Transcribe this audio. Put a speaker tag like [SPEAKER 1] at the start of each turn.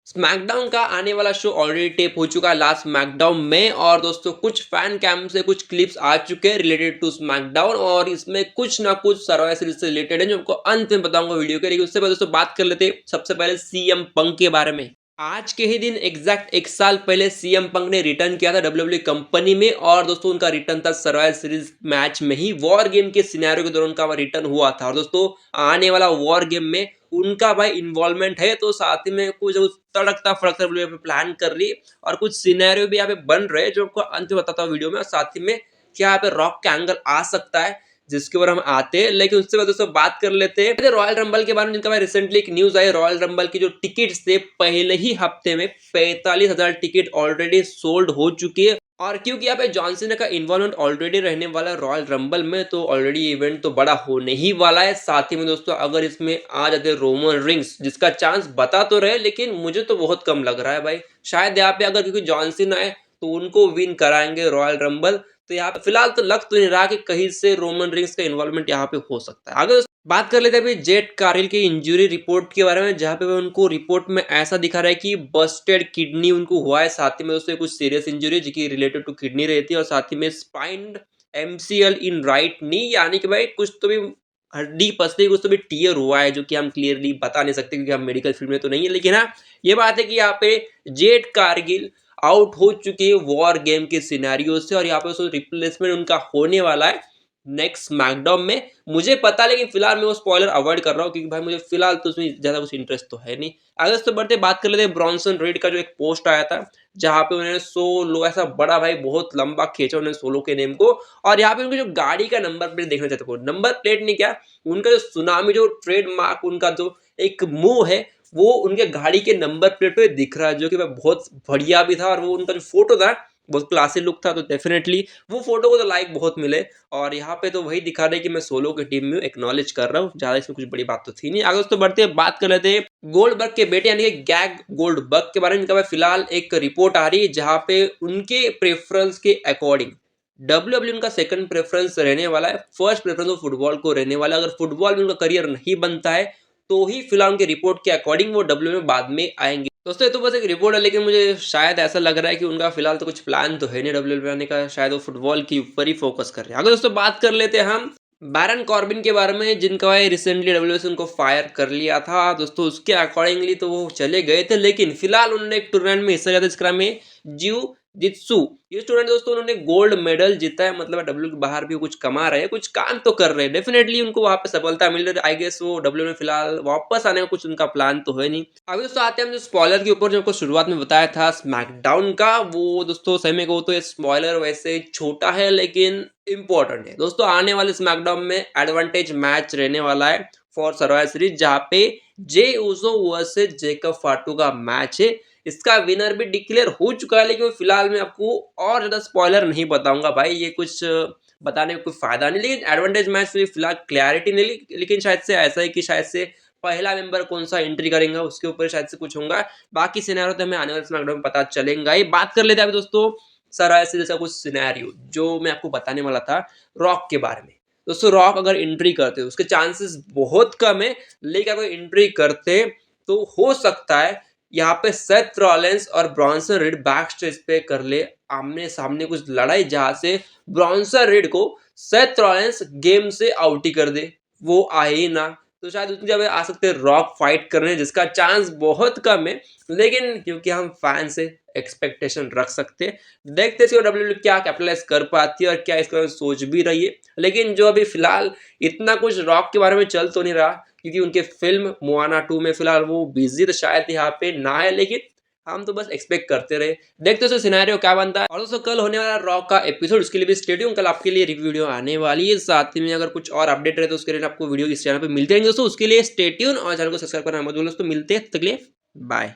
[SPEAKER 1] SmackDown का आने वाला शो ऑलरेडी टेप हो चुका है लास्ट स्मैकडाउन में। और दोस्तों कुछ फैन कैम से कुछ क्लिप्स आ चुके हैं रिलेटेड टू स्मैकडाउन, और इसमें कुछ ना कुछ सर्वाइवल सीरीज से रिलेटेड है जो आपको अंत में बताऊंगा वीडियो के। लेकिन उससे पहले दोस्तों बात कर लेते हैं सबसे पहले सीएम पंक के बारे में। आज के ही दिन एग्जैक्ट एक साल पहले सीएम पंक ने रिटर्न किया था डब्ल्यूडब्ल्यूई कंपनी में। और दोस्तों उनका रिटर्न था सर्वाइवल सीरीज मैच में ही, वॉर गेम के सिनेरियो के दौरान उनका रिटर्न हुआ था। और दोस्तों आने वाला वॉर गेम में उनका भाई इन्वॉल्वमेंट है, तो साथ ही में कुछ तड़कता फड़कता प्लान कर रही है और कुछ सिनेरियो भी यहाँ पे बन रहे हैं जो आपको अंत में बताता हूँ वीडियो में। और साथ ही में क्या यहाँ पे रॉक का एंगल आ सकता है जिसके ऊपर हम आते हैं। लेकिन उससे पहले दोस्तों बात कर लेते हैं रॉयल रंबल के बारे में, जिनका भाई रिसेंटली एक न्यूज आई। रॉयल रंबल की जो टिकट्स थे पहले ही हफ्ते में 45,000 टिकट ऑलरेडी सोल्ड हो चुकी है। और क्योंकि यहाँ पे जॉन सीना का इन्वॉल्वमेंट ऑलरेडी रहने वाला है रॉयल रंबल में, तो ऑलरेडी इवेंट तो बड़ा होने ही वाला है। साथ ही में दोस्तों अगर इसमें आ जाते रोमन रिंग्स, जिसका चांस बता तो रहे लेकिन मुझे तो बहुत कम लग रहा है भाई। शायद यहाँ पे अगर क्योंकि जॉन सीना है तो उनको विन कराएंगे रॉयल रंबल। तो यहाँ पे फिलहाल तो लग तो नहीं रहा कि कहीं से रोमन रिंग्स का इन्वॉल्वमेंट यहाँ पे हो सकता है। आगे बात कर लेते हैं अभी जेट कारगिल की इंजरी रिपोर्ट के बारे में, जहाँ पे उनको रिपोर्ट में ऐसा दिखा रहा है कि बस्टेड किडनी उनको हुआ है। साथ ही में उससे कुछ सीरियस इंजरी जो कि रिलेटेड टू किडनी रहती है। और साथ ही में स्पाइंड एमसीएल इन राइट नी, यानी कि भाई कुछ तो भी हड्डी पसली कुछ तो भी टीयर हुआ है, जो कि हम क्लियरली बता नहीं सकते क्योंकि हम मेडिकल फील्ड में तो नहीं है। लेकिन हाँ ये बात है कि यहाँ पे जेट कारगिल आउट हो चुकी है वॉर गेम के सिनेरियो से, और यहाँ पे उसको रिप्लेसमेंट उनका होने वाला है नेक्स्ट स्मैकडाउन में। मुझे पता है लेकिन फिलहाल मैं वो स्पॉइलर अवॉइड कर रहा हूँ क्योंकि भाई मुझे फिलहाल तो उसमें ज्यादा कुछ इंटरेस्ट तो है नहीं। अगर इससे बढ़ते बात कर लेते हैं ब्रॉन्सन रेड का जो एक पोस्ट आया था, जहाँ पे उन्होंने सोलो ऐसा बड़ा भाई बहुत लंबा खींचा उन्होंने सोलो के नेम को। और यहाँ पे उनके जो गाड़ी का नंबर प्लेट देखना चाहते हो, नंबर प्लेट नहीं क्या, उनका जो सुनामी जो ट्रेडमार्क उनका जो एक मुंह है वो उनके गाड़ी के नंबर प्लेट पे दिख रहा है, जो कि बहुत बढ़िया भी था। और वो उनका जो फोटो था बहुत क्लासी लुक था, तो डेफिनेटली वो फोटो को तो लाइक बहुत मिले। और यहाँ पे तो वही दिखा रहे कि मैं सोलो की टीम में एक्नॉलेज कर रहा हूँ, ज्यादा इसमें कुछ बड़ी बात तो थी नहीं। आगे तो बढ़ते हैं बात कर लेते हैं गोल्डबर्ग के बेटे यानी कि गैग गोल्डबर्ग के बारे में। इनका फिलहाल एक रिपोर्ट आ रही है जहाँ पे उनके प्रेफरेंस के अकॉर्डिंग डब्ल्यूडब्ल्यू उनका सेकंड प्रेफरेंस रहने वाला है, फर्स्ट प्रेफरेंस वो फुटबॉल को रहने वाला है। अगर फुटबॉल में उनका करियर नहीं बनता है तो ही फिलहाल उनके रिपोर्ट के अकॉर्डिंग वो डब्ल्यू में बाद में आएंगे। दोस्तों ये तो बस एक रिपोर्ट है, लेकिन मुझे शायद ऐसा लग रहा है कि उनका फिलहाल तो कुछ प्लान तो है नहीं डब्ल्यू में आने का, शायद वो फुटबॉल के ऊपर ही फोकस कर रहे हैं। अगर दोस्तों बात कर लेते हैं हम बैरन कॉर्बिन के बारे में, जिनका भाई रिसेंटली डब्ल्यू से उनको फायर कर लिया था दोस्तों। उसके अकॉर्डिंगली तो वो चले गए थे, लेकिन फिलहाल उन्होंने एक टूर्नामेंट में हिस्सा लिया था जिसका में जियो जित्सु। ये स्टूडेंट दोस्तों उन्होंने गोल्ड मेडल जीता है, मतलब डब्ल्यू के बाहर भी कुछ कमा रहे हैं, कुछ काम तो कर रहे हैं। डेफिनेटली उनको वहां पे सफलता मिल रही है। आई गेस वो डब्ल्यू में फिलहाल वापस आने का कुछ उनका प्लान तो है नहीं। अभी दोस्तों आते हैं हम जो स्पॉइलर के ऊपर, जो आपको शुरुआत में बताया था स्मैकडाउन का, वो दोस्तों सही में कहूँ तो ये स्पॉइलर वैसे छोटा है लेकिन इंपॉर्टेंट है। दोस्तों आने वाले स्मैकडाउन में एडवांटेज मैच रहने वाला है फॉर सर्वाइवल सीरीज, जहाँ पे जे उजो वर्सेस जेकब फाटू का मैच है। इसका विनर भी डिक्लेयर हो चुका है, लेकिन फिलहाल मैं आपको और ज्यादा स्पॉइलर नहीं बताऊंगा भाई, ये कुछ बताने का कोई फायदा नहीं। लेकिन एडवांटेज मैच फिलहाल क्लैरिटी नहीं, लेकिन शायद से ऐसा है कि शायद से पहला मेंबर कौन सा एंट्री करेगा उसके ऊपर शायद से कुछ होगा। बाकी सिनेरियो तो हमें आने वाले स्मैकडाउन में पता चलेगा ही। बात कर लेते हैं अभी दोस्तों सर्वाइवल सीरीज का कुछ सिनेरियो जो मैं आपको बताने वाला था रॉक के बारे में। दोस्तों रॉक अगर एंट्री करते हैं उसके चांसेस बहुत कम है, लेकिन अगर एंट्री करते तो हो सकता है यहाँ पे सेथ रॉलिंस और ब्रॉन्सन रीड बैक स्टेज पे कर ले आमने सामने कुछ लड़ाई, जहां से ब्रॉन्सन रीड को सेथ रॉलिंस गेम से आउट ही कर दे, वो आए ही ना। तो शायद उतनी जगह आ सकते हैं रॉक फाइट करने, जिसका चांस बहुत कम है, लेकिन क्योंकि हम फैन से एक्सपेक्टेशन रख सकते हैं, देखते हैं डब्ल्यू क्या कैपिटलाइज कर पाती है और क्या इसके बारे में सोच भी रही है। लेकिन जो अभी फिलहाल इतना कुछ रॉक के बारे में चल तो नहीं रहा, क्योंकि उनके फिल्म मोआना 2 में फिलहाल वो बिजी, तो शायद यहाँ पे ना है। लेकिन हम तो बस एक्सपेक्ट करते रहे, देखते हैं सिनेरियो क्या बनता है। और दोस्तों कल होने वाला रॉक का एपिसोड, उसके लिए भी स्टे ट्यून, कल आपके लिए रिव्यू वीडियो आने वाली है। साथ ही में अगर कुछ और अपडेट रहे तो उसके लिए आपको वीडियो इस चैनल पे मिलते रहेंगे दोस्तों। उसके लिए स्टे ट्यून और चैनल को सब्सक्राइब करना मत भूलना दोस्तों। मिलते हैं, तब तक के लिए बाय।